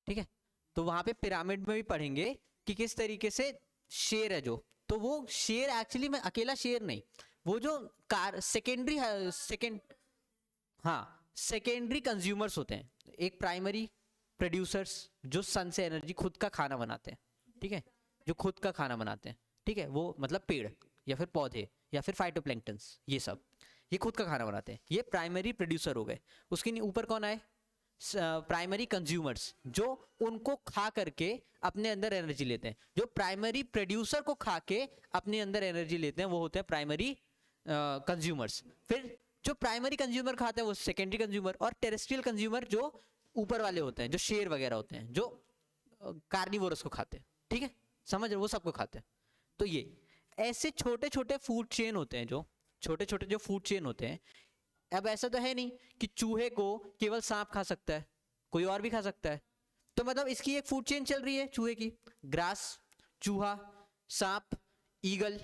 ठीक है, तो वहां पे पिरामिड में भी पढ़ेंगे कि किस तरीके से शेर है जो, तो वो शेर एक्चुअली में अकेला शेर नहीं, वो जो कार सेकेंडरी हाँ सेकेंडरी कंज्यूमर्स होते हैं, एक प्राइमरी प्रोड्यूसर्स जो सन से एनर्जी खुद का खाना बनाते हैं, ठीक है, जो खुद का खाना बनाते हैं, ठीक है, वो मतलब पेड़ या फिर पौधे या फिर फाइटोप्लैंक्टन्स, ये सब ये खुद का खाना बनाते हैं, ये प्राइमरी प्रोड्यूसर हो गए। उसके ऊपर कौन आए, प्राइमरी कंज्यूमर्स जो उनको खा करके अपने अंदर एनर्जी लेते हैं। जो प्राइमरी प्रोड्यूसर को खा के अपने अंदर एनर्जी लेते हैं वो होते हैं प्राइमरी कंज्यूमर्स। फिर जो प्राइमरी कंज्यूमर खाते हैं वो सेकेंडरी कंज्यूमर, और टेरेस्ट्रियल कंज्यूमर जो ऊपर वाले होते हैं, जो शेर वगैरह होते हैं, जो कार्निवोरस को खाते हैं, ठीक है, समझ रहे, वो सबको खाते हैं। तो ये ऐसे छोटे छोटे फूड चेन होते हैं, जो छोटे छोटे जो फूड चेन होते हैं। अब ऐसा तो है नहीं कि चूहे को केवल सांप खा सकता है, कोई और भी खा सकता है, तो मतलब इसकी एक फूड चेन चल रही है चूहे की, ग्रास, चूहा, सांप, ईगल,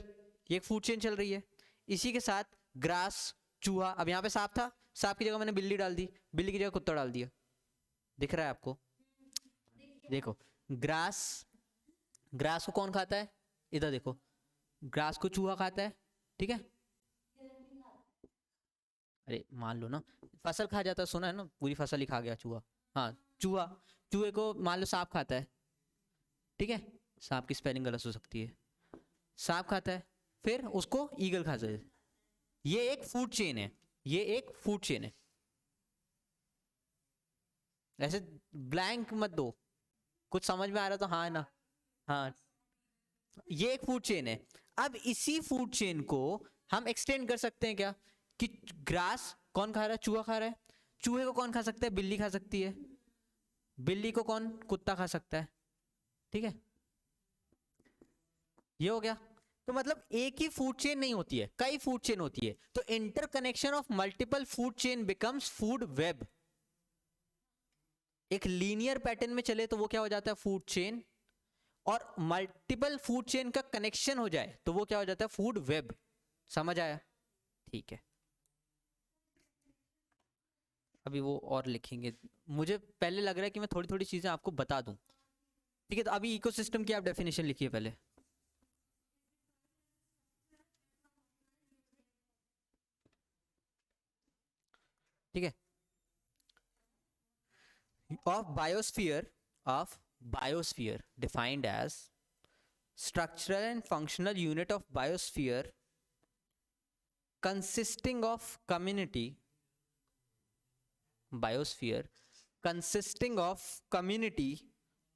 ये एक फूड चेन चल रही है। इसी के साथ ग्रास, चूहा, अब यहाँ पे सांप था, सांप की जगह मैंने बिल्ली डाल दी, बिल्ली की जगह कुत्ता डाल दिया, दिख रहा है आपको, देखो ग्रास, ग्रास को कौन खाता है, इधर देखो, ग्रास को चूहा खाता है, ठीक है, अरे मान लो ना फसल खा जाता, सुना है ना, पूरी फसल ही खा गया चूहा, हाँ चूहा, चूहे को मान लो सांप खाता है, ठीक है, सांप की स्पेलिंग गलत हो सकती है, सांप खाता है, फिर उसको ईगल खाता है, ये एक फूड चेन है, ये एक फूड चेन है। ऐसे ब्लैंक मत दो, कुछ समझ में आ रहा तो हाँ है ना, हाँ ये एक फूड चेन है। अब इसी फूड चेन को हम एक्सटेंड कर सकते हैं क्या, कि ग्रास कौन खा रहा है, चूहा खा रहा है, चूहे को कौन खा सकता है, बिल्ली खा सकती है, बिल्ली को कौन, कुत्ता खा सकता है, ठीक है, ये हो गया। तो मतलब एक ही फूड चेन नहीं होती है, कई फूड चेन होती है, तो interconnection of multiple food chain becomes food web. एक लीनियर पैटर्न में चले तो वो क्या हो जाता है, फूड चेन, और मल्टीपल फूड चेन का कनेक्शन हो जाए तो वो क्या हो जाता है, फूड वेब। समझ आया, ठीक है। अभी वो और लिखेंगे, मुझे पहले लग रहा है कि मैं थोड़ी थोड़ी चीजें आपको बता दूं, ठीक है। तो अभी इकोसिस्टम की आप डेफिनेशन लिखिए पहले, ठीक है। Of biosphere defined as structural and functional unit of biosphere consisting of community biosphere consisting of community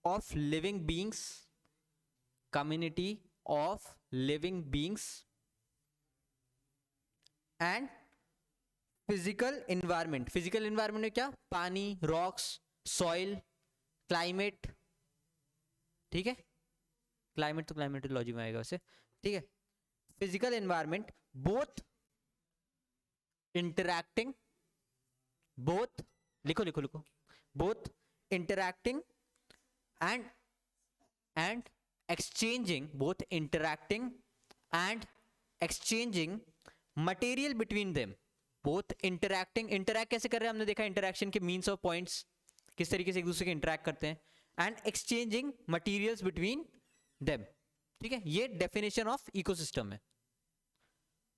of living beings, community of living beings and physical environment। physical environment में क्या, पानी, rocks, soil, climate, ठीक है, climate तो climatology में आएगा वैसे, ठीक है। Physical environment both interacting, both लिखो लिखो लिखो, both interacting and exchanging, both interacting and exchanging material between them, both interacting, interact कैसे कर रहे हैं हमने देखा, इंटरैक्शन के मीन्स ऑफ पॉइंट्स किस तरीके से एक दूसरे के इंटरैक्ट करते हैं, and exchanging materials between them, ठीक है। ये डेफिनेशन ऑफ इकोसिस्टम है।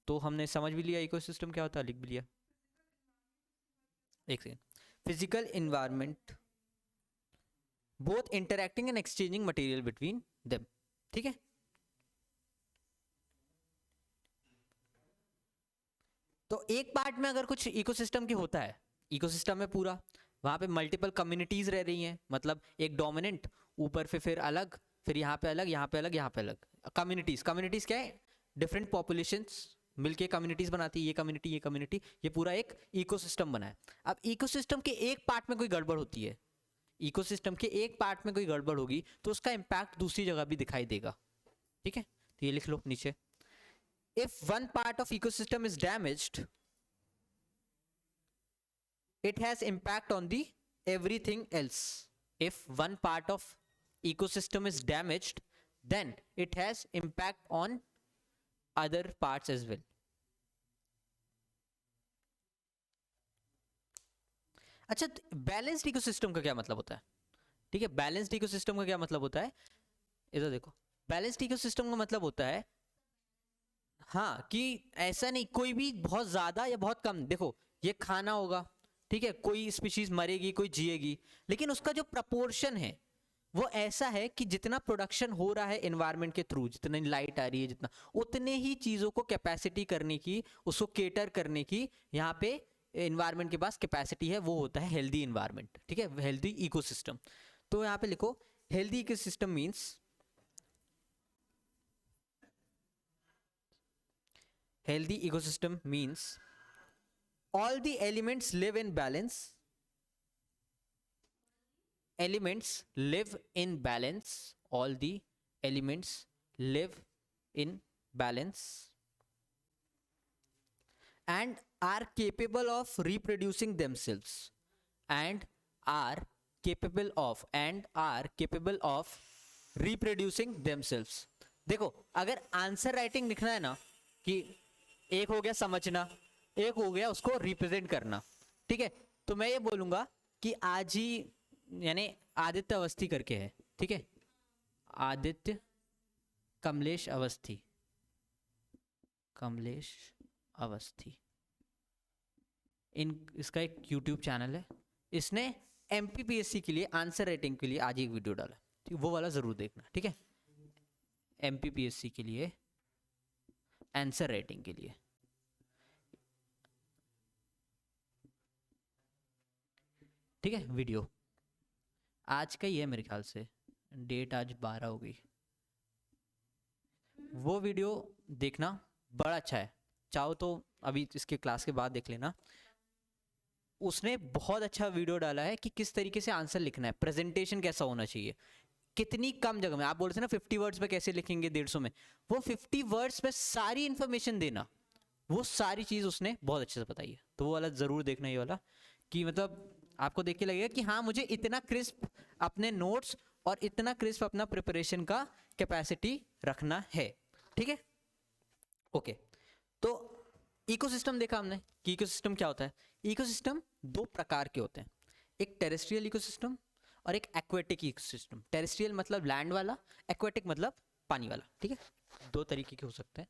तो हमने समझ भी लिया इकोसिस्टम क्या होता है, लिख भी लिया। एक second, physical environment both interacting and exchanging material between them, ठीक है। तो एक पार्ट में अगर कुछ इकोसिस्टम की होता है, इकोसिस्टम में पूरा वहां पे मल्टीपल कम्युनिटीज रह रही हैं, मतलब एक डोमिनेंट, ऊपर फिर अलग, फिर यहाँ पे अलग, यहाँ पे अलग, यहाँ पे अलग, कम्युनिटीज। कम्युनिटीज क्या है, डिफरेंट पॉपुलेशंस मिलके कम्युनिटीज बनाती है, ये कम्युनिटी ये कम्युनिटी, ये पूरा एक इकोसिस्टम बना है। अब इकोसिस्टम के एक पार्ट में कोई गड़बड़ होती है, इकोसिस्टम के एक पार्ट में कोई गड़बड़ होगी तो उसका इंपैक्ट दूसरी जगह भी दिखाई देगा, ठीक है। तो ये लिख लो नीचे, if one part of ecosystem is damaged, it has impact on the everything else. If one part of ecosystem is damaged, then it has impact on other parts as well. अच्छा, बैलेंस्ड इकोसिस्टम का क्या मतलब होता है? ठीक है। Balanced ecosystem का क्या मतलब होता है, इधर देखो, बैलेंस्ड इकोसिस्टम का मतलब होता है हाँ कि ऐसा नहीं कोई भी बहुत ज्यादा या बहुत कम, देखो ये खाना होगा, ठीक है, कोई स्पीशीज मरेगी कोई जिएगी, लेकिन उसका जो प्रपोर्शन है वो ऐसा है कि जितना प्रोडक्शन हो रहा है एनवायरनमेंट के थ्रू, जितनी लाइट आ रही है जितना, उतने ही चीजों को कैपेसिटी करने की, उसको केटर करने की यहाँ पे एनवायरनमेंट के पास कैपेसिटी है, वो होता है हेल्दी एनवायरनमेंट, ठीक है, हेल्दी इकोसिस्टम। तो यहाँ पे लिखो healthy ecosystem means, healthy ecosystem means all the elements live in balance, elements live in balance, all the elements live in balance and are capable of reproducing themselves and are capable of reproducing themselves। देखो अगर answer writing लिखना है ना, कि एक हो गया समझना, एक हो गया उसको रिप्रेजेंट करना, ठीक है, तो मैं ये बोलूंगा कि आज ही, यानी आदित्य अवस्थी करके है, ठीक है, आदित्य कमलेश अवस्थी, कमलेश अवस्थी, इसका एक यूट्यूब चैनल है, इसने एमपीपीएससी के लिए आंसर राइटिंग के लिए आज एक वीडियो डाला, ठीक, वो वाला जरूर देखना, ठीक है, एमपीपीएससी के लिए आंसर राइटिंग के लिए, ठीक है, वीडियो आज का ही है मेरे ख्याल से, डेट आज 12 हो गई, वो वीडियो देखना बड़ा अच्छा है, चाहो तो अभी इसके क्लास के बाद देख लेना, उसने बहुत अच्छा वीडियो डाला है कि किस तरीके से आंसर लिखना है, प्रेजेंटेशन कैसा होना चाहिए, कितनी कम जगह में, आप बोल रहे थे ना 50 वर्ड्स में कैसे लिखेंगे 150 में, वो 50 वर्ड्स में सारी इंफॉर्मेशन देना, वो सारी चीज उसने बहुत अच्छे से बताई है, तो वो वाला जरूर देखना, ये वाला, कि मतलब आपको देख के लगेगा कि हाँ मुझे इतना क्रिस्प अपने नोट्स और इतना क्रिस्प अपना प्रिपरेशन का कैपेसिटी रखना है, ठीक है, ओके। तो इकोसिस्टम देखा हमने कि इकोसिस्टम क्या होता है, इकोसिस्टम दो प्रकार के होते हैं, एक टेरेस्ट्रियल इकोसिस्टम और एक एक्वेटिक इकोसिस्टम। टेरेस्ट्रियल मतलब लैंड वाला, एक्वेटिक मतलब पानी वाला, ठीक है, दो तरीके के हो सकते हैं,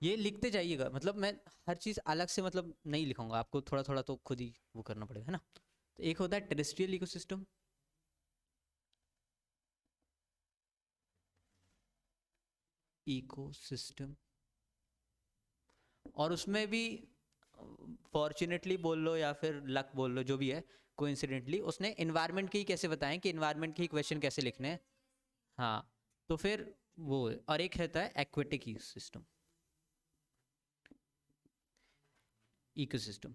ये लिखते जाइएगा, मतलब मैं हर चीज अलग से मतलब नहीं लिखूंगा, आपको थोड़ा थोड़ा तो खुद ही वो करना पड़ेगा, है ना। तो एक होता है टेरेस्ट्रियल इकोसिस्टम, इकोसिस्टम, और उसमें भी फॉर्चुनेटली बोल लो या फिर लक बोल लो, जो भी है, कोइंसिडेंटली उसने एनवायरनमेंट के ही कैसे बताएं कि एनवायरनमेंट के ही क्वेश्चन कैसे लिखने हैं, हाँ, तो फिर वो, और एक रहता है एक्वेटिक इकोसिस्टम, इकोसिस्टम,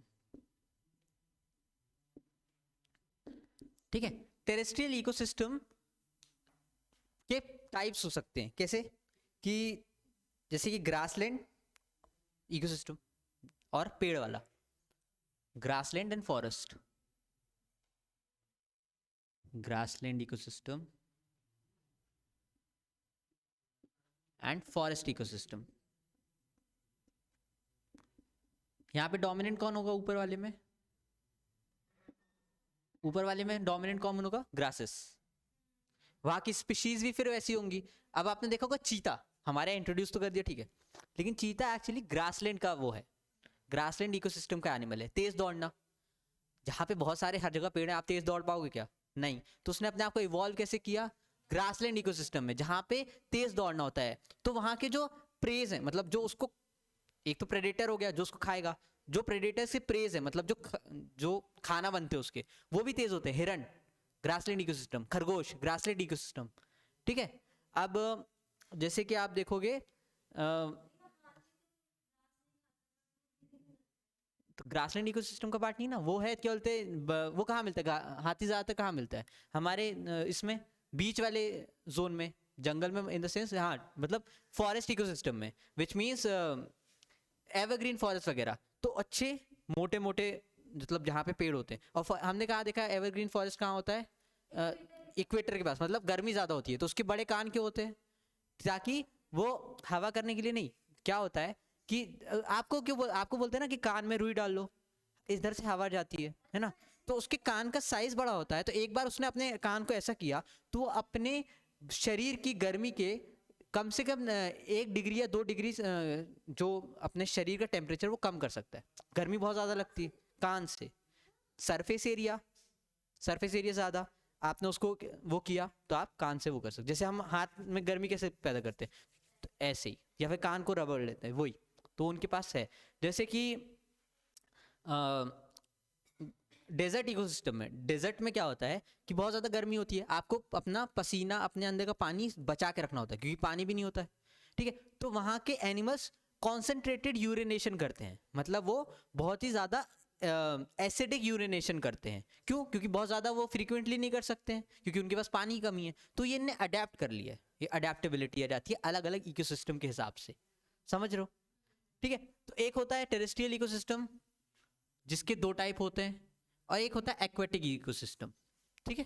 ठीक है। टेरेस्ट्रियल इकोसिस्टम के टाइप्स हो सकते हैं, कैसे कि जैसे कि ग्रासलैंड इकोसिस्टम और पेड़ वाला, grassland and forest, grassland ecosystem and forest ecosystem. यहां पे डोमिनेंट कौन होगा ऊपर वाले में, ऊपर वाले में डोमिनेंट कौन होगा, ग्रासेस, वहां की स्पीशीज भी फिर वैसी होंगी। अब आपने देखा होगा चीता, हमारे इंट्रोड्यूस तो कर दिया, ठीक है, लेकिन चीता एक्चुअली ग्रासलैंड का वो है, ग्रासलैंड इकोसिस्टम का एनिमल है, तेज दौड़ना, जहां पे बहुत सारे हर जगह पेड़ हैं, आप तेज दौड़ पाओगे क्या, नहीं, तो उसने अपने आप को इवॉल्व कैसे किया, ग्रासलैंड इकोसिस्टम में, जहां पे तेज दौड़ना होता है, तो वहां के जो प्रेज है, मतलब जो उसको, एक तो प्रेडेटर हो गया जो उसको खाएगा, जो प्रेडेटर से प्रेज है मतलब जो खाना बनते हैं उसके, वो भी तेज होते हैं, हिरन ग्रासलैंड इकोसिस्टम, खरगोश ग्रासलैंड इकोसिस्टम, ठीक है। अब जैसे कि आप देखोगे तो ग्रासलैंड इकोसिस्टम का पार्ट नहीं ना, वो है क्या बोलते, वो कहाँ मिलता है, हाथी ज्यादातर कहाँ मिलता है, हमारे इसमें बीच वाले जोन में, जंगल में, इन द सेंस, हाँ मतलब फॉरेस्ट इकोसिस्टम में, विच मीन्स एवरग्रीन फॉरेस्ट वगैरह, तो अच्छे मोटे मोटे मतलब जहाँ पे पेड़ होते हैं, और हमने कहा देखा एवरग्रीन फॉरेस्ट कहाँ होता है, इक्वेटर के पास, मतलब गर्मी ज्यादा होती है, तो उसके बड़े कान क्यों होते हैं, ताकि वो हवा करने के लिए नहीं, क्या होता है कि आपको क्यों आपको बोलते हैं ना कि कान में रुई डाल लो, इधर से हवा जाती है ना, तो उसके कान का साइज बड़ा होता है, तो एक बार उसने अपने कान को ऐसा किया तो वो अपने शरीर की गर्मी के कम से कम 1 डिग्री या 2 डिग्री जो अपने शरीर का टेम्परेचर वो कम कर सकता है। गर्मी बहुत ज़्यादा लगती है कान से, सरफेस एरिया ज़्यादा, आपने उसको वो किया तो आप कान से वो कर सकते। जैसे हम हाथ में गर्मी कैसे पैदा करते हैं, तो ऐसे ही, या फिर कान को रबड़ लेते हैं, वही तो उनके पास है। जैसे कि डेजर्ट इकोसिस्टम में, डेजर्ट में क्या होता है कि बहुत ज़्यादा गर्मी होती है, आपको अपना पसीना, अपने अंदर का पानी बचा के रखना होता है क्योंकि पानी भी नहीं होता है, ठीक है। तो वहाँ के एनिमल्स कॉन्सेंट्रेटेड यूरिनेशन करते हैं, मतलब वो बहुत ही ज़्यादा एसिडिक यूरिनेशन करते हैं। क्यों? क्योंकि बहुत ज़्यादा वो फ्रीक्वेंटली नहीं कर सकते हैं क्योंकि उनके पास पानी की कमी है। तो ये इन्हें अडेप्ट कर लिया है, ये अडेप्टेबिलिटी आ जाती है अलग अलग इकोसिस्टम के हिसाब से, समझ रहे हो, ठीक है। तो एक होता है टेरेस्ट्रियल इकोसिस्टम जिसके 2 टाइप होते हैं, और एक होता है एक्वेटिक इकोसिस्टम, ठीक है,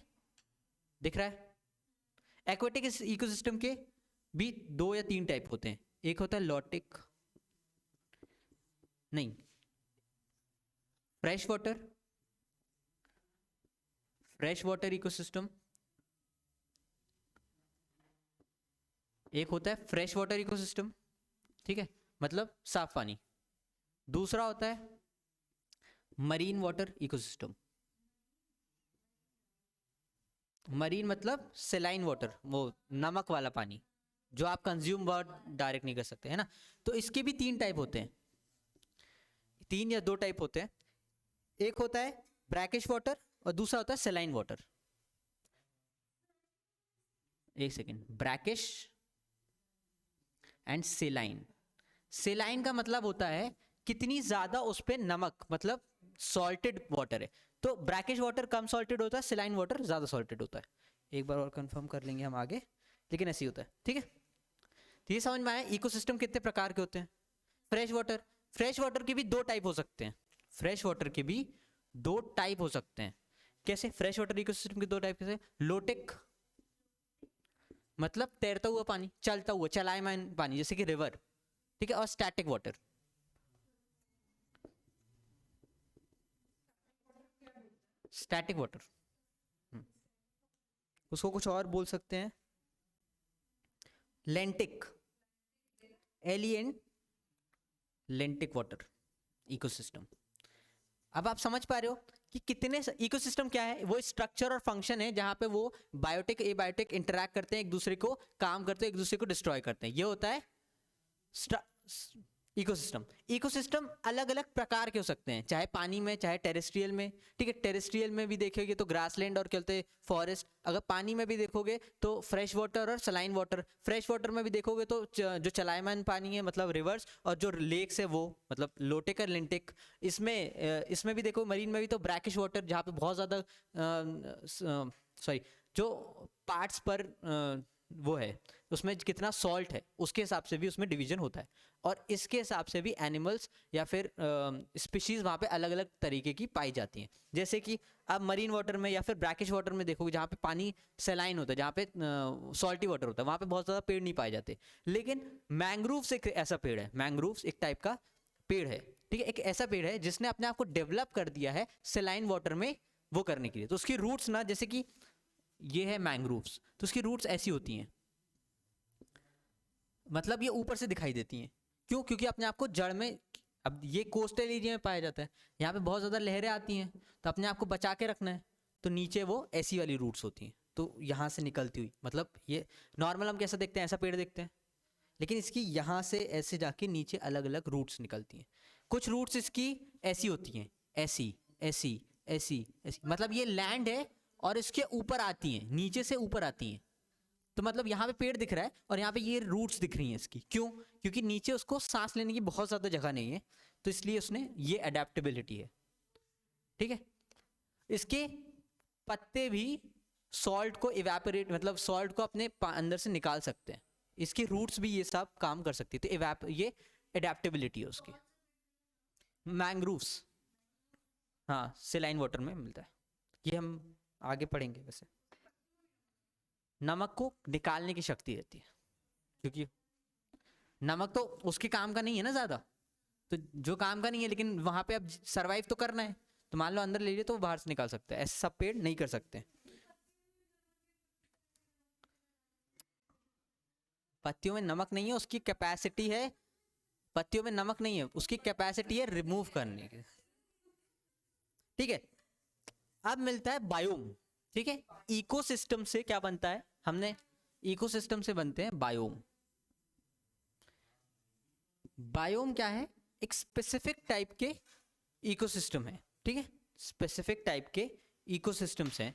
दिख रहा है। एक्वेटिक इकोसिस्टम के भी 2 या 3 टाइप होते हैं, एक होता है लॉटिक, नहीं फ्रेश वाटर इकोसिस्टम, एक होता है फ्रेश वाटर इकोसिस्टम, ठीक है, मतलब साफ पानी। दूसरा होता है मरीन वाटर इकोसिस्टम, मरीन मतलब सेलाइन वाटर, वो नमक वाला पानी जो आप कंज्यूम बहुत डायरेक्ट नहीं कर सकते, है ना। तो इसके भी 3 टाइप होते हैं, 3 या 2 टाइप होते हैं। एक होता है ब्रैकिश वाटर और दूसरा होता है सेलाइन वाटर। एक सेकेंड, ब्रैकिश एंड सेलाइन। सेलाइन का मतलब होता है कितनी ज्यादा उस पे नमक, मतलब सॉल्टेड वाटर है। तो ब्रैकिश वाटर कम सॉल्टेड होता है, सेलाइन वाटर ज्यादा सॉल्टेड होता है। एक बार और कंफर्म कर लेंगे हम आगे, लेकिन ऐसे ही होता है, ठीक है। तो ये समझ में आया इकोसिस्टम कितने प्रकार के होते हैं। फ्रेश वाटर के भी 2 टाइप हो सकते हैं, फ्रेश वाटर के भी 2 टाइप हो सकते हैं। कैसे? फ्रेश वाटर इकोसिस्टम के 2 टाइप कैसे? लोटिक मतलब तैरता हुआ पानी, चलता हुआ चलायमान पानी जैसे कि रिवर, ठीक है, और स्टैटिक वाटर। स्टैटिक वाटर उसको कुछ और बोल सकते हैं, लेंटिक, एलियन लेंटिक वाटर इकोसिस्टम। अब आप समझ पा रहे हो कि कितने इकोसिस्टम क्या है, वो स्ट्रक्चर और फंक्शन है जहां पे वो बायोटिक एबायोटिक इंटरैक्ट करते हैं, एक दूसरे को काम करते हैं, एक दूसरे को डिस्ट्रॉय करते हैं। ये होता है इकोसिस्टम। इकोसिस्टम अलग अलग प्रकार के हो सकते हैं, चाहे पानी में चाहे टेरेस्ट्रियल में, ठीक है। टेरेस्ट्रियल में भी देखोगे तो ग्रासलैंड और क्या होते हैं, फॉरेस्ट। अगर पानी में भी देखोगे तो फ्रेश वाटर और सलाइन वाटर। फ्रेश वाटर में भी देखोगे तो जो चलायमान पानी है मतलब रिवर्स, और जो लेक्स है वो मतलब लोटिक और लिंटिक। इसमें भी देखो मरीन में भी तो ब्रैकिश वाटर जहाँ पे बहुत ज़्यादा सॉरी जो पार्ट्स पर वो है उसमें कितना सॉल्ट है उसके हिसाब से भी उसमें डिवीजन होता है, और इसके हिसाब से भी एनिमल्स या फिर स्पीशीज वहाँ पे अलग अलग तरीके की पाई जाती हैं। जैसे कि आप मरीन वाटर में या फिर ब्रैकिश वाटर में देखोगे जहाँ पे पानी सेलाइन होता है, जहाँ पे सॉल्टी वाटर होता है, वहाँ पे बहुत ज़्यादा पेड़ नहीं पाए जाते। लेकिन मैंग्रोव्स एक ऐसा पेड़ है, मैंग्रोव्स एक टाइप का पेड़ है, ठीक है, एक ऐसा पेड़ है जिसने अपने आप को डेवलप कर दिया है सेलाइन वाटर में वो करने के लिए। तो उसकी रूट्स ना, जैसे कि ये है मैंग्रोव्स, तो उसकी रूट्स ऐसी होती हैं, मतलब ये ऊपर से दिखाई देती हैं। क्यों? क्योंकि अपने आप को जड़ में, अब ये कोस्टल एरिया में पाया जाता है, यहाँ पे बहुत ज़्यादा लहरें आती हैं, तो अपने आप को बचा के रखना है, तो नीचे वो ऐसी वाली रूट्स होती हैं, तो यहाँ से निकलती हुई, मतलब ये नॉर्मल हम कैसा देखते हैं, ऐसा पेड़ देखते हैं, लेकिन इसकी यहाँ से ऐसे जाके नीचे अलग अलग रूट्स निकलती हैं। कुछ रूट्स इसकी ऐसी होती हैं, ऐसी ऐसी ऐसी ऐसी, मतलब ये लैंड है और इसके ऊपर आती हैं, नीचे से ऊपर आती हैं। तो मतलब यहाँ पे पेड़ दिख रहा है और यहाँ पे ये रूट्स दिख रही हैं इसकी। क्यों? क्योंकि नीचे उसको सांस लेने की बहुत ज़्यादा जगह नहीं है, तो इसलिए उसने ये अडेप्टेबिलिटी है, ठीक है। इसके पत्ते भी सॉल्ट को इवेपोरेट, मतलब सॉल्ट को अपने अंदर से निकाल सकते हैं, इसकी रूट्स भी ये सब काम कर सकती है, तो ये अडेप्टेबिलिटी है उसकी। मैंग्रोव्स हाँ सेलाइन वाटर में मिलता है, ये हम आगे पढ़ेंगे। वैसे नमक को निकालने की शक्ति रहती है, क्योंकि नमक तो उसके काम का नहीं है ना ज़्यादा, तो जो काम का नहीं है लेकिन वहाँ पे अब सरवाइव तो करना है, तो मान लो अंदर ले लिए तो वो बाहर से निकाल सकते हैं, ऐसे सब पेड़ नहीं कर सकते। पत्तियों में नमक नहीं है, उसकी कैपेसिटी है, पत्तियों में नमक नहीं है, उसकी कैपेसिटी है रिमूव करने की। ठीक है, अब मिलता है बायोम। ठीक है, इकोसिस्टम से क्या बनता है, हमने इकोसिस्टम से बनते हैं बायोम। बायोम क्या है, एक स्पेसिफिक टाइप के इकोसिस्टम है। ठीक है, स्पेसिफिक टाइप के इकोसिस्टम्स हैं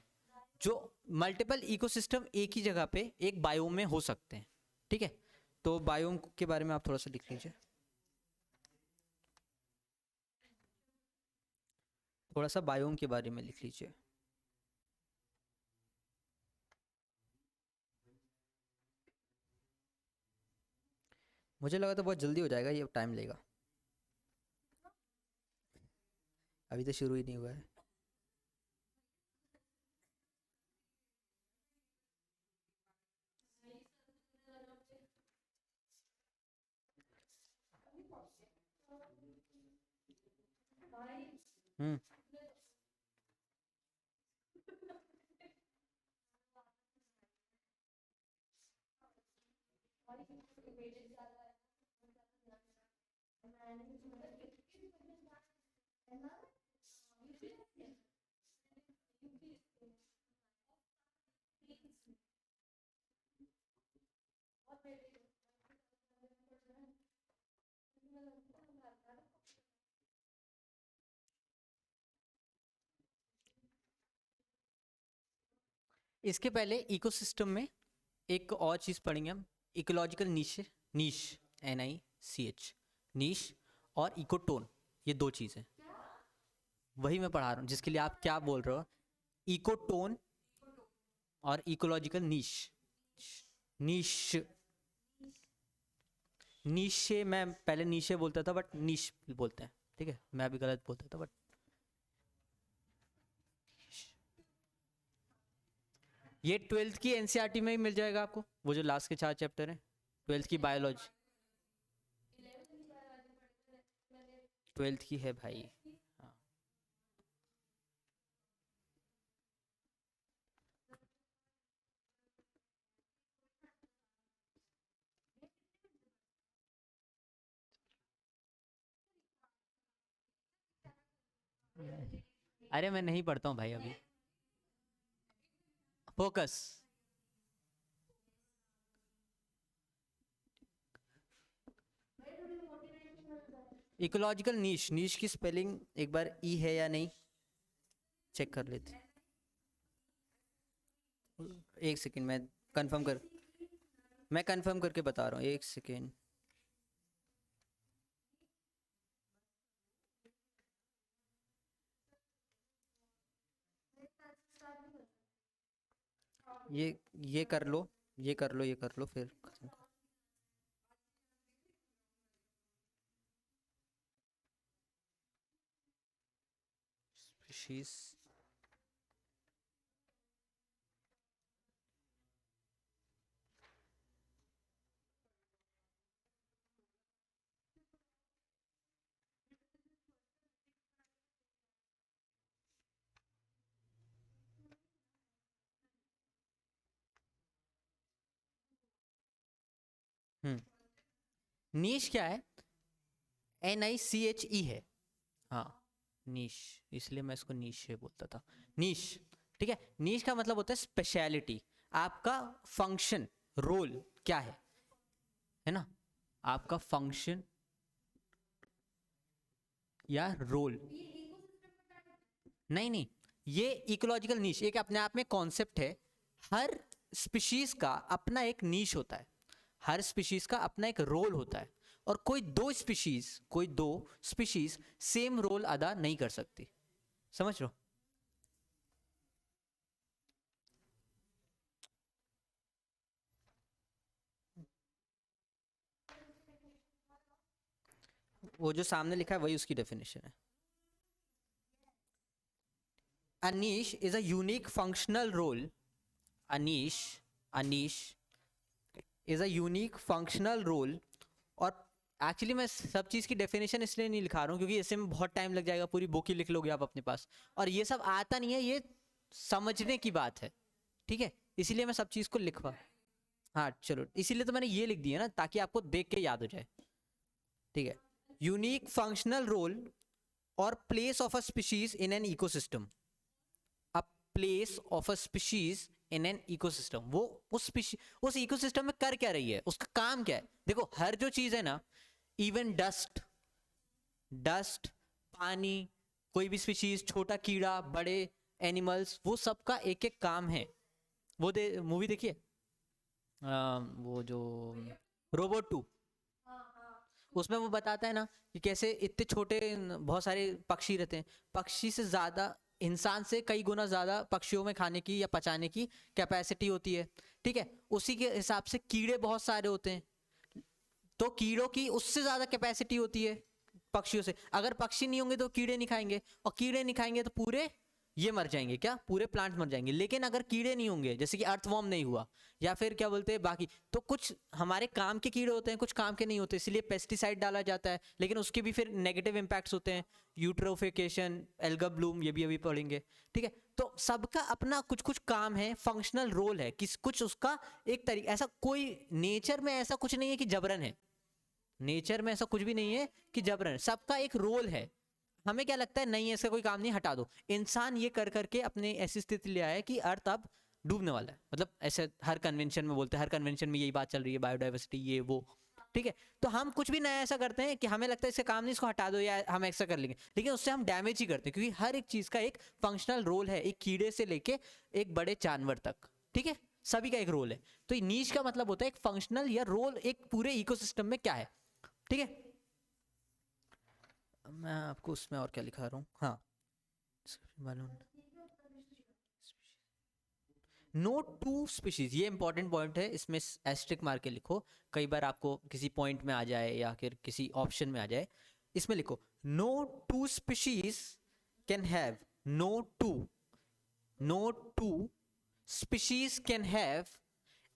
जो मल्टीपल इकोसिस्टम एक ही जगह पे एक बायोम में हो सकते हैं। ठीक है, तो बायोम के बारे में आप थोड़ा सा लिख लीजिए, थोड़ा सा बायोम के बारे में लिख लीजिए। मुझे लगा था बहुत जल्दी हो जाएगा, ये टाइम लेगा, अभी तो शुरू ही नहीं हुआ है। हम्म, इसके पहले इकोसिस्टम में एक और चीज पढ़ेंगे हम, इकोलॉजिकल नीश, नीश NICH, नीश और इकोटोन, ये दो चीजें वही मैं पढ़ा रहा हूँ जिसके लिए आप क्या बोल रहे हो, इकोटोन और इकोलॉजिकल नीश। नीश, नीशे मैं पहले नीशे बोलता था बट नीश बोलते हैं। ठीक है, मैं भी गलत बोलता था बट ये 12th की NCERT में ही मिल जाएगा आपको, वो जो लास्ट के 4 चैप्टर हैं 12th की बायोलॉजी। 12th की है भाई, हाँ। अरे मैं नहीं पढ़ता हूँ भाई अभी, फोकस। इकोलॉजिकल नीश, नीश की स्पेलिंग एक बार ई है या नहीं चेक कर लेते, एक सेकंड मैं कंफर्म करके बता रहा हूँ, एक सेकंड। ये कर लो, ये कर लो, ये कर लो फिर खत्म करो। स्पीशीज, नीश क्या है, NICHE है, हाँ नीश, इसलिए मैं इसको नीश बोलता था, नीश। ठीक है, नीश का मतलब होता है स्पेशलिटी, आपका फंक्शन, रोल क्या है ना, आपका फंक्शन या रोल। नहीं नहीं, ये इकोलॉजिकल नीश एक अपने आप में कॉन्सेप्ट है, हर स्पीशीज का अपना एक नीश होता है, हर स्पीशीज का अपना एक रोल होता है, और कोई दो स्पीशीज सेम रोल अदा नहीं कर सकती, समझ लो। वो जो सामने लिखा है वही उसकी डेफिनेशन है। A niche is a unique functional role. A niche is a unique functional role or actually मैं सब चीज़ की डेफिनेशन इसलिए नहीं लिखा रहा हूँ क्योंकि इससे में बहुत टाइम लग जाएगा, पूरी बुक ही लिख लोगे आप अपने पास, और ये सब आता नहीं है, ये समझने की बात है, ठीक है, इसीलिए मैं सब चीज़ को लिखवा, हाँ चलो इसीलिए तो मैंने ये लिख दिया ना ताकि आपको देख के याद हो जाए, ठीक है। यूनिक फंक्शनल रोल और place of a species in an ecosystem, a place of a species in an ecosystem, वो उस इकोसिस्टम में कर क्या रही है, उसका काम क्या है। देखो हर जो चीज है ना, इवन डस्ट पानी, कोई भी स्पीशीज, छोटा कीड़ा, बड़े एनिमल्स, वो सबका एक एक काम है। वो मूवी देखिए वो जो रोबोट 2, उसमें वो बताता है ना कि कैसे इतने छोटे बहुत सारे पक्षी रहते हैं, पक्षी से ज्यादा, इंसान से कई गुना ज्यादा पक्षियों में खाने की या पचाने की कैपेसिटी होती है, ठीक है। उसी के हिसाब से कीड़े बहुत सारे होते हैं, तो कीड़ों की उससे ज्यादा कैपेसिटी होती है पक्षियों से। अगर पक्षी नहीं होंगे तो कीड़े नहीं खाएंगे, और कीड़े नहीं खाएंगे तो पूरे ये मर जाएंगे, क्या पूरे प्लांट मर जाएंगे। लेकिन अगर कीड़े नहीं होंगे, जैसे कि अर्थवॉर्म नहीं हुआ, या फिर क्या बोलते हैं बाकी, तो कुछ हमारे काम के कीड़े होते हैं, कुछ काम के नहीं होते, इसलिए पेस्टिसाइड डाला जाता है, लेकिन उसके भी फिर नेगेटिव इम्पैक्ट्स होते हैं, यूट्रोफिकेशन, एल्गा ब्लूम, ये भी अभी पढ़ेंगे, ठीक है। तो सबका अपना कुछ कुछ काम है, फंक्शनल रोल है, किस कुछ उसका एक तरीका, ऐसा कोई नेचर में ऐसा कुछ नहीं है कि जबरन है, नेचर में ऐसा कुछ भी नहीं है कि जबरन, सबका एक रोल है। हमें क्या लगता है नहीं ऐसा कोई काम नहीं, हटा दो। इंसान ये कर करके अपने ऐसी स्थिति ले आया है कि अर्थ अब डूबने वाला है, मतलब ऐसे हर कन्वेंशन में बोलते हैं, हर कन्वेंशन में यही बात चल रही है, बायोडाइवर्सिटी ये वो, ठीक है। तो हम कुछ भी नया ऐसा करते हैं कि हमें लगता है इसका काम नहीं, इसको हटा दो या हम ऐसा कर लेंगे, लेकिन उससे हम डैमेज ही करते हैं, क्योंकि हर एक चीज का एक फंक्शनल रोल है, एक कीड़े से लेके एक बड़े जानवर तक, ठीक है, सभी का एक रोल है। तो नीच का मतलब होता है एक फंक्शनल या रोल एक पूरे इकोसिस्टम में क्या है, ठीक है। मैं आपको उसमें और क्या लिखा रहा हूँ, हाँ मालूम, नो टू स्पीशीज, ये इंपॉर्टेंट पॉइंट है, इसमें एस्ट्रिक मार के लिखो, कई बार आपको किसी पॉइंट में आ जाए या फिर किसी ऑप्शन में आ जाए, इसमें लिखो no two species can have, no two species can have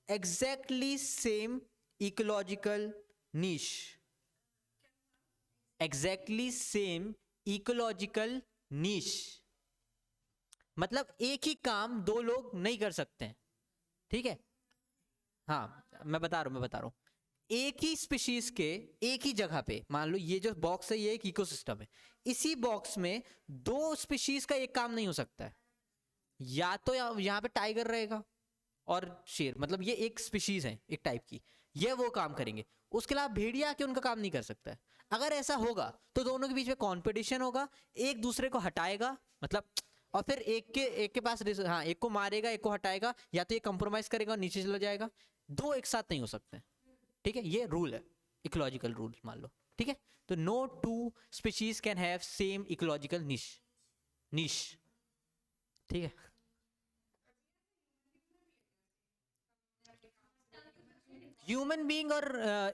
exactly same ecological niche, exactly same ecological niche, मतलब एक ही काम दो लोग नहीं कर सकते हैं, ठीक है। हाँ मैं बता रहा हूँ, एक ही स्पीशीज के एक ही जगह पे, मान लो ये जो बॉक्स है ये एक इकोसिस्टम है, इसी बॉक्स में दो स्पीशीज का एक काम नहीं हो सकता है, या तो यहाँ पे टाइगर रहेगा और शेर, मतलब ये एक स्पीशीज है एक टाइप की, ये वो काम करेंगे, उसके अलावा भेड़िया आके उनका काम नहीं कर सकता है। अगर ऐसा होगा तो दोनों के बीच में कंपटीशन होगा, एक दूसरे को हटाएगा, मतलब, और फिर एक के पास हाँ एक को मारेगा एक को हटाएगा, या तो ये कंप्रोमाइज करेगा और नीचे चला जाएगा, दो एक साथ नहीं हो सकते, ठीक है। ये रूल है, इकोलॉजिकल रूल मान लो, ठीक है। तो no two species can have same ecological niche, ठीक है। ह्यूमन बीइंग और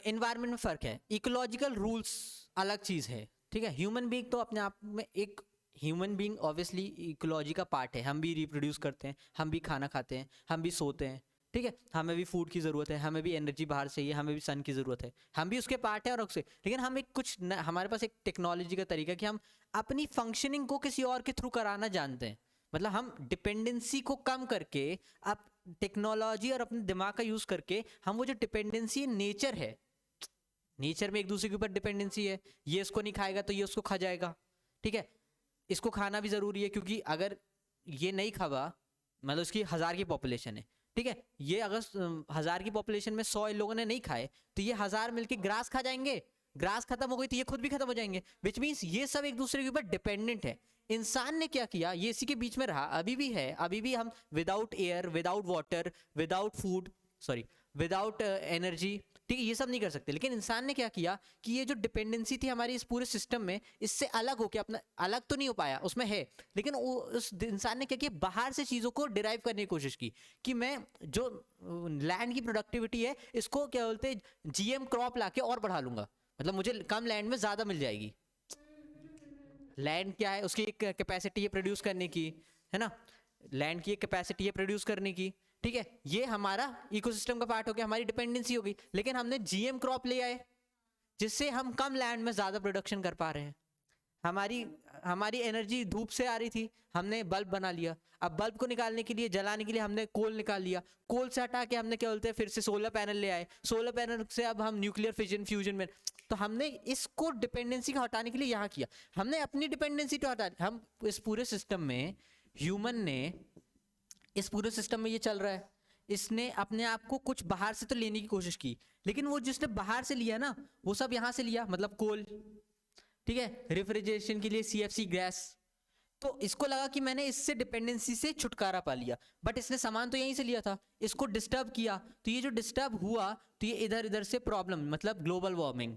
एनवायरनमेंट में फर्क है, इकोलॉजिकल रूल्स अलग चीज है, ठीक है। ह्यूमन बीइंग तो अपने आप में एक, ह्यूमन बीइंग ऑब्वियसली इकोलॉजी का पार्ट है, हम भी रिप्रोड्यूस करते हैं, हम भी खाना खाते हैं, हम भी सोते हैं, ठीक है, हमें भी फूड की ज़रूरत है, हमें भी एनर्जी बाहर चाहिए, हमें भी सन की ज़रूरत है, हम भी उसके पार्ट है और उससे, लेकिन हम एक हमारे पास एक टेक्नोलॉजी का तरीका कि हम अपनी फंक्शनिंग को किसी और के थ्रू कराना जानते हैं, मतलब हम डिपेंडेंसी को कम करके, अब टेक्नोलॉजी और अपने दिमाग का यूज करके हम वो जो डिपेंडेंसी नेचर है, नेचर में एक दूसरे के ऊपर डिपेंडेंसी है, ये इसको नहीं खाएगा तो ये उसको खा जाएगा, ठीक है, इसको खाना भी जरूरी है क्योंकि अगर ये नहीं खावा, मतलब उसकी 1000 की पॉपुलेशन है, ठीक है, ये अगर 1000 की पॉपुलेशन में 100 लोगों ने नहीं खाए तो ये 1000 मिलके ग्रास खा जाएंगे, ग्रास खत्म हो गई तो ये खुद भी खत्म हो जाएंगे, विच मीन्स ये सब एक दूसरे के ऊपर डिपेंडेंट है। इंसान ने क्या किया, ये इसी के बीच में रहा, अभी भी है, अभी भी हम without air, without water, without food, sorry without energy, ठीक है, ये सब नहीं कर सकते। लेकिन इंसान ने क्या किया कि ये जो डिपेंडेंसी थी हमारी इस पूरे सिस्टम में, इससे अलग होकर अपना, अलग तो नहीं हो पाया, उसमें है, लेकिन उस इंसान ने क्या किया, बाहर से चीज़ों को डिराइव करने की कोशिश की कि मैं जो लैंड की प्रोडक्टिविटी है इसको क्या बोलते हैं, जीएम क्रॉप लाके और बढ़ा लूंगा, मतलब मुझे कम लैंड में ज़्यादा मिल जाएगी। लैंड क्या है, उसकी एक कैपेसिटी है प्रोड्यूस करने की, है ना, लैंड की एक कैपेसिटी है प्रोड्यूस करने की, ठीक है, ये हमारा इकोसिस्टम का पार्ट हो गया, हमारी डिपेंडेंसी हो गई। लेकिन हमने जीएम क्रॉप ले आए, जिससे हम कम लैंड में ज्यादा प्रोडक्शन कर पा रहे हैं। हमारी हमारी एनर्जी धूप से आ रही थी, हमने बल्ब बना लिया। अब बल्ब को निकालने के लिए, जलाने के लिए हमने कोल निकाल लिया। कोल से हटा के हमने क्या बोलते हैं, फिर से सोलर पैनल ले आए। सोलर पैनल से अब हम न्यूक्लियर फिजन फ्यूजन में, तो हमने इसको डिपेंडेंसी को हटाने के लिए यहाँ किया। हमने अपनी डिपेंडेंसी तो हटा, हम इस पूरे सिस्टम में, ह्यूमन ने इस पूरे सिस्टम में ये चल रहा है, इसने अपने आप को कुछ बाहर से तो लेने की कोशिश की, लेकिन वो जिसने बाहर से लिया ना, वो सब यहाँ से लिया, मतलब कोल, ठीक है, रेफ्रिजरेशन के लिए CFC गैस। तो इसको लगा कि मैंने इससे डिपेंडेंसी से छुटकारा पा लिया, बट इसने सामान तो यहीं से लिया था, इसको डिस्टर्ब किया, तो ये जो डिस्टर्ब हुआ, तो ये इधर इधर से प्रॉब्लम, मतलब global warming,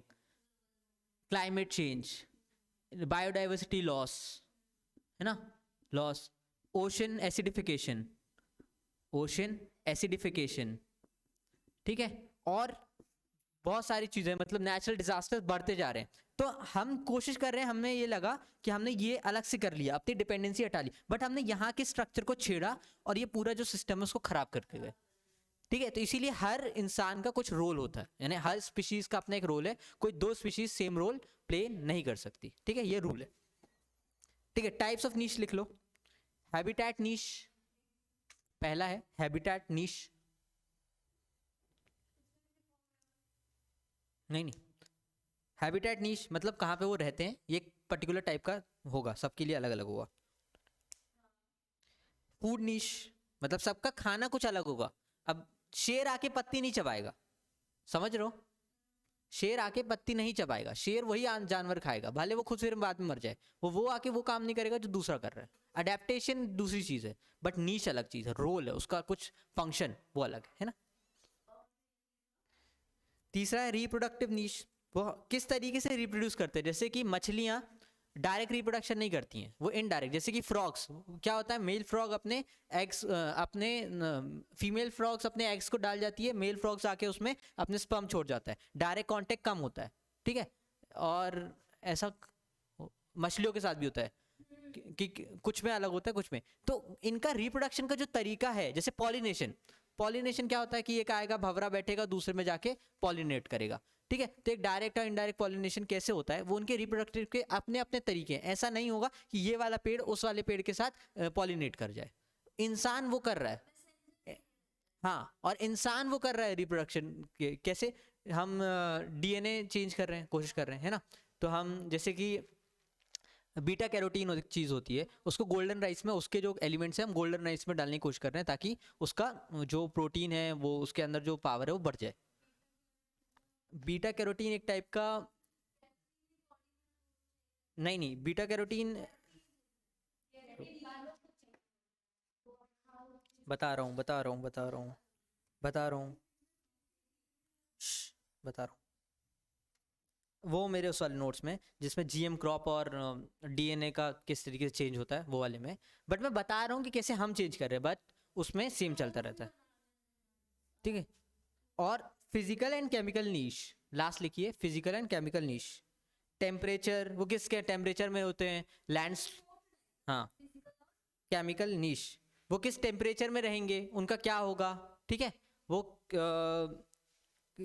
climate change, biodiversity loss, है ना, loss, ocean acidification, ocean acidification, ठीक है, और बहुत सारी चीजें, मतलब नेचुरल डिजास्टर बढ़ते जा रहे हैं। तो हम कोशिश कर रहे हैं, हमें ये लगा कि हमने ये अलग से कर लिया, अपनी डिपेंडेंसी हटा ली, बट हमने यहाँ के स्ट्रक्चर को छेड़ा और ये पूरा जो सिस्टम है उसको खराब करके गए, ठीक है। तो इसीलिए हर इंसान का कुछ रोल होता है, यानी हर स्पीशीज का अपना एक रोल है, कोई दो स्पीशीज सेम रोल प्ले नहीं कर सकती, ठीक है, ये रूल है, ठीक है। टाइप्स ऑफ नीश लिख लो। हैबिटेट नीश पहला है, हैबिटेट नीश, नहीं, हैबिटेट नीश मतलब कहाँ पे वो रहते हैं, ये पर्टिकुलर टाइप का होगा, सबके लिए अलग अलग होगा। फूड नीश मतलब सबका खाना कुछ अलग होगा। अब शेर आके पत्ती नहीं चबाएगा, समझ रहे हो, शेर आके पत्ती नहीं चबाएगा, शेर वही जानवर खाएगा, भले वो खुद फिर बाद में मर जाए, वो आके वो काम नहीं करेगा जो दूसरा कर रहा है। अडेप्टेशन दूसरी चीज है, बट नीश अलग चीज है, रोल है उसका, कुछ फंक्शन वो अलग है ना। तीसरा है रिप्रोडक्टिव नीश, वो किस तरीके से रिप्रोड्यूस करते हैं, जैसे कि मछलियां डायरेक्ट रिप्रोडक्शन नहीं करती हैं, वो इनडायरेक्ट, जैसे कि फ्रॉग्स, क्या होता है, मेल फ्रॉग अपने एग्स, अपने फीमेल फ्रॉग्स अपने एग्स को डाल जाती है, मेल फ्रॉग्स आके उसमें अपने स्पर्म छोड़ जाता है, डायरेक्ट कांटेक्ट कम होता है, ठीक है। और ऐसा मछलियों के साथ भी होता है कि कुछ में अलग होता है, कुछ में। तो इनका रिप्रोडक्शन का जो तरीका है, जैसे पॉलिनेशन, पॉलिनेशन क्या होता है कि एक आएगा भंवरा बैठेगा, दूसरे में जाके पॉलिनेट करेगा, ठीक है। तो एक डायरेक्ट और इनडायरेक्ट पॉलिनेशन कैसे होता है, वो उनके रिप्रोडक्टिव के अपने अपने तरीके हैं। ऐसा नहीं होगा कि ये वाला पेड़ उस वाले पेड़ के साथ पॉलिनेट कर जाए, इंसान वो कर रहा है, हाँ, और इंसान वो कर रहा है रिप्रोडक्शन कैसे, हम DNA चेंज कर रहे हैं, कोशिश कर रहे हैं, है ना। तो हम जैसे कि बीटा कैरोटीन एक चीज होती है, उसको गोल्डन राइस में, उसके जो एलिमेंट्स हैं हम गोल्डन राइस में डालने की कोशिश कर रहे हैं, ताकि उसका जो प्रोटीन है, वो उसके अंदर जो पावर है वो बढ़ जाए। बीटा कैरोटीन एक टाइप का, नहीं बीटा कैरोटीन, बता रहा हूँ बता रहा हूँ बता रहा हूँ बता रहा हूँ बता रहा हूँ, वो मेरे उस वाले नोट्स में जिसमें GM क्रॉप और DNA का किस तरीके से चेंज होता है, वो वाले में, बट मैं बता रहा हूँ कि कैसे हम चेंज कर रहे हैं, बट उसमें सेम चलता रहता है, ठीक है। और physical and chemical niche, last लिखिए, physical and chemical niche. Temperature, वो किसके टेम्परेचर में होते हैं, लैंड्स, हाँ, केमिकल नीश, वो किस टेम्परेचर में रहेंगे, उनका क्या होगा, ठीक है, वो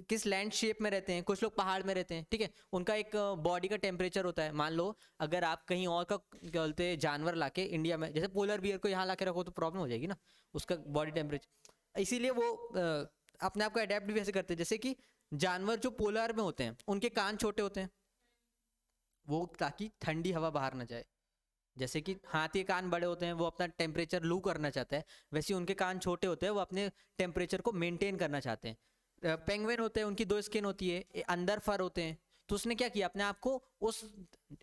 किस लैंड शेप में रहते हैं, कुछ लोग पहाड़ में रहते हैं, ठीक है, उनका एक बॉडी का टेम्परेचर होता है। मान लो अगर आप कहीं और का क्या बोलते हैं जानवर लाके इंडिया में, जैसे पोलर बियर को यहाँ लाके रखो तो प्रॉब्लम हो जाएगी ना, उसका बॉडी टेम्परेचर, इसीलिए वो अपने आप को अडेप्ट भी वैसे करते हैं। जैसे कि जानवर जो पोलर में होते हैं उनके कान छोटे होते हैं, वो ताकि ठंडी हवा बाहर ना जाए। जैसे कि हाथी के कान बड़े होते हैं, वो अपना टेम्परेचर लू करना चाहता है, वैसे उनके कान छोटे होते हैं, वो अपने टेम्परेचर को मेंटेन करना चाहते हैं। पेंगुइन होते हैं, उनकी दो स्किन होती है, अंदर फर होते हैं, तो उसने क्या किया, अपने आप को उस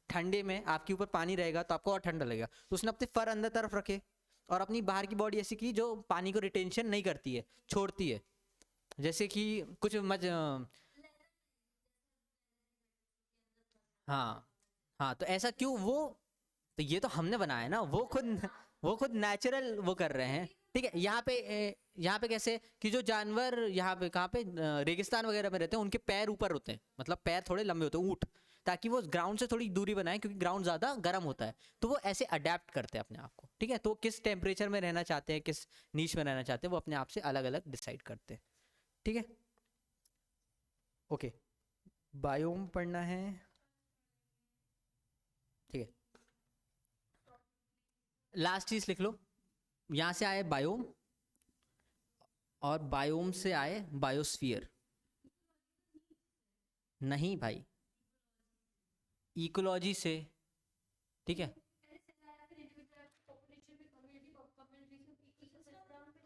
ठंडे में, आपके ऊपर पानी रहेगा तो आपको और ठंडा लगेगा, तो उसने अपने फर अंदर तरफ रखे और अपनी बाहर की बॉडी ऐसी की जो पानी को रिटेंशन नहीं करती है, छोड़ती है। जैसे कि कुछ हाँ हाँ, तो ऐसा क्यों, वो तो ये तो हमने बनाया ना, वो खुद नेचुरल वो कर रहे हैं, ठीक है। यहाँ पे कैसे कि जो जानवर यहाँ पे कहाँ पे रेगिस्तान वगैरह में रहते हैं, उनके पैर ऊपर होते हैं, मतलब पैर थोड़े लंबे होते हैं, ऊंट, ताकि वो ग्राउंड से थोड़ी दूरी बनाए, क्योंकि ग्राउंड ज्यादा गर्म होता है, तो वो ऐसे अडेप्ट करते हैं अपने आप को, ठीक है। तो किस टेम्परेचर में रहना चाहते हैं, किस नीच में रहना चाहते हैं, वो अपने आप से अलग अलग डिसाइड करते हैं, ठीक है, ओके। बायोम पढ़ना है, ठीक है। लास्ट चीज लिख लो, यहां से आए बायोम और बायोम से आए बायोस्फीयर। नहीं भाई, इकोलॉजी से, ठीक है।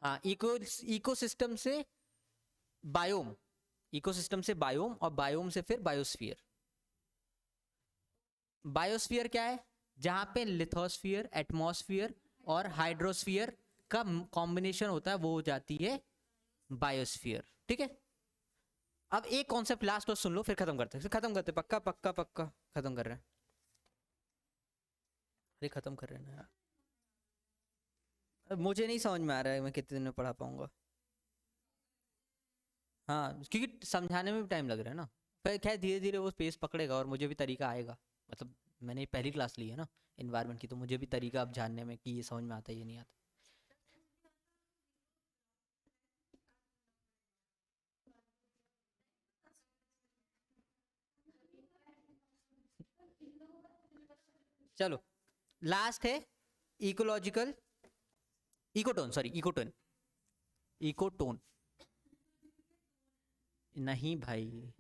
हाँ, इकोसिस्टम से बायोम, इकोसिस्टम से बायोम और बायोम से फिर बायोस्फीयर। बायोस्फीयर क्या है? जहां पे लिथोस्फीयर, एटमॉस्फेयर और हाइड्रोस्फीयर का कॉम्बिनेशन होता है, वो हो जाती है बायोस्फीयर, ठीक है। अब एक कॉन्सेप्ट लास्ट और सुन लो, फिर खत्म करते हैं, पक्का पक्का पक्का खत्म कर रहे हैं। अरे खत्म कर रहे हैं ना यार, अब मुझे नहीं समझ में आ रहा है मैं कितने दिन में पढ़ा पाऊंगा। हाँ, क्योंकि समझाने में भी टाइम लग रहा है ना। फिर खैर धीरे धीरे वो स्पेस पकड़ेगा और मुझे भी तरीका आएगा। मतलब मैंने पहली क्लास ली है ना इन्वायरमेंट की, तो मुझे भी तरीका अब जानने में कि ये समझ में आता है ये नहीं आता। चलो लास्ट है ecological, ecotone, sorry ecotone, ecotone. नहीं भाई,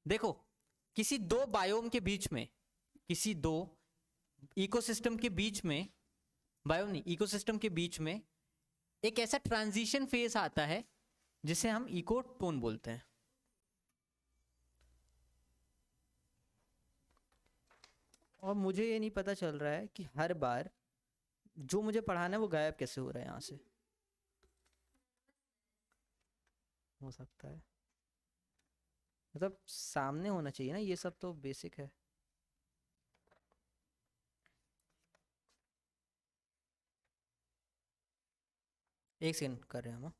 देखो, किसी दो बायोम के बीच में, किसी दो इकोसिस्टम के बीच में, बायोम नहीं इकोसिस्टम के बीच में एक ऐसा ट्रांजिशन फेज आता है जिसे हम इकोटोन बोलते हैं। और मुझे ये नहीं पता चल रहा है कि हर बार जो मुझे पढ़ाना है वो गायब कैसे हो रहा है यहाँ से। हो सकता है, मतलब सामने होना चाहिए ना, ये सब तो बेसिक है। एक सेकंड कर रहे हैं हम।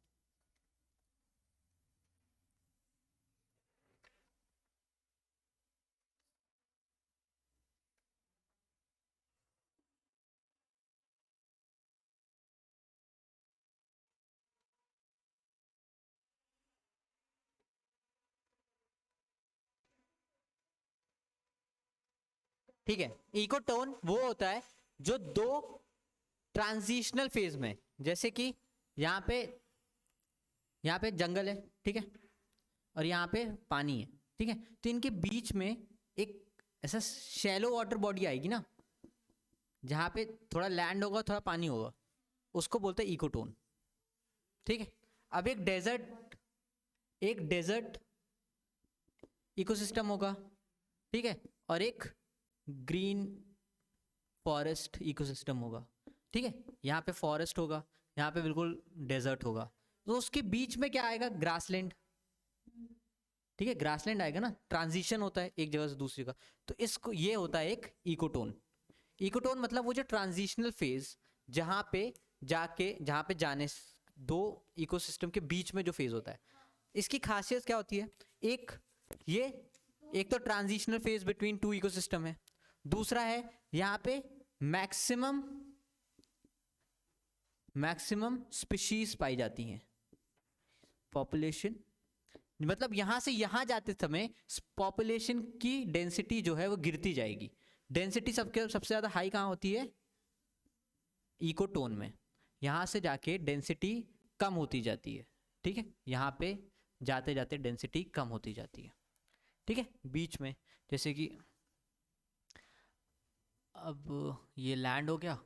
ठीक है, इकोटोन वो होता है जो दो ट्रांजिशनल फेज में, जैसे कि यहाँ पे जंगल है, ठीक है, और यहाँ पे पानी है, ठीक है, तो इनके बीच में एक ऐसा शैलो वाटर बॉडी आएगी ना, जहाँ पे थोड़ा लैंड होगा थोड़ा पानी होगा, उसको बोलते हैं इकोटोन, ठीक है। अब एक डेजर्ट इकोसिस्टम होगा, ठीक है, और एक ग्रीन फॉरेस्ट इकोसिस्टम होगा, ठीक है। यहाँ पे फॉरेस्ट होगा, यहाँ पे बिल्कुल डेजर्ट होगा, तो उसके बीच में क्या आएगा? ग्रासलैंड, ठीक है, ग्रासलैंड आएगा ना, ट्रांजिशन होता है एक जगह से दूसरी जगह, तो इसको ये होता है एक इकोटोन। इकोटोन मतलब वो जो ट्रांजिशनल फेज, जहाँ पे जाने दो इकोसिस्टम के बीच में जो फेज होता है, इसकी खासियत क्या होती है? ये एक तो transitional phase between two ecosystem है, दूसरा है यहाँ पे मैक्सिमम स्पीशीज पाई जाती हैं, पॉपुलेशन, मतलब यहां से यहां जाते समय पॉपुलेशन की डेंसिटी जो है वो गिरती जाएगी। डेंसिटी सबसे ज्यादा हाई कहाँ होती है? इकोटोन में। यहां से जाके डेंसिटी कम होती जाती है, ठीक है, यहाँ पे जाते जाते डेंसिटी कम होती जाती है, ठीक है, बीच में। जैसे कि अब ये लैंड हो गया,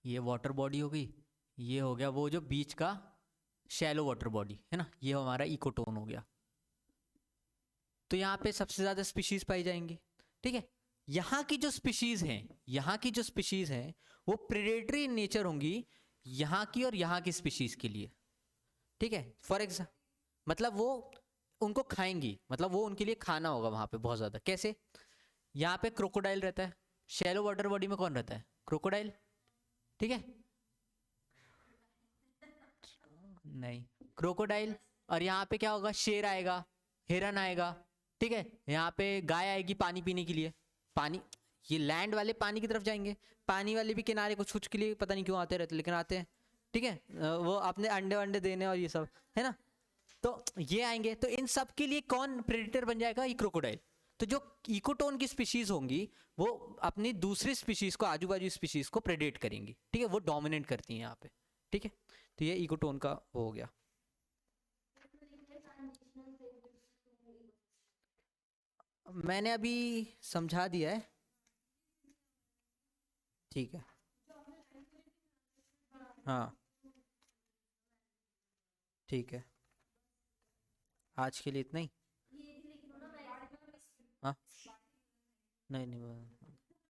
ये वाटर बॉडी हो गई, ये हो गया वो जो बीच का शैलो वाटर बॉडी है ना, ये हमारा इकोटोन हो गया। तो यहाँ पे सबसे ज्यादा स्पीशीज पाई जाएंगी, ठीक है। यहाँ की जो स्पीशीज हैं वो प्रेडेटरी इन नेचर होंगी यहाँ की और यहाँ की स्पीशीज के लिए, ठीक है। फॉर एग्जाम्पल, मतलब वो उनको खाएंगी, मतलब वो उनके लिए खाना होगा वहां पे बहुत ज्यादा। कैसे? यहाँ पे क्रोकोडाइल रहता है, शैलो वाटर बॉडी में कौन रहता है? क्रोकोडाइल, ठीक है, नहीं क्रोकोडाइल। और यहाँ पे क्या होगा? शेर आएगा, हिरन आएगा, ठीक है, यहाँ पे गाय आएगी पानी पीने के लिए। पानी, ये लैंड वाले पानी की तरफ जाएंगे, पानी वाले भी किनारे कुछ कुछ के लिए पता नहीं क्यों आते रहते, लेकिन आते हैं, ठीक है, वो अपने अंडे वंडे देने और ये सब है ना। तो ये आएंगे, तो इन सब के लिए कौन प्रेडेटर बन जाएगा? ये क्रोकोडाइल। तो जो इकोटोन की स्पीशीज होंगी वो अपनी दूसरी स्पीशीज को, आजू बाजू स्पीशीज को प्रेडेट करेंगी, ठीक है, वो डोमिनेट करती हैं यहाँ पे, ठीक है। तो ये इकोटोन का वो हो गया। मैंने अभी समझा दिया है, ठीक है। हाँ ठीक है, आज के लिए इतना ही। हाँ नहीं नहीं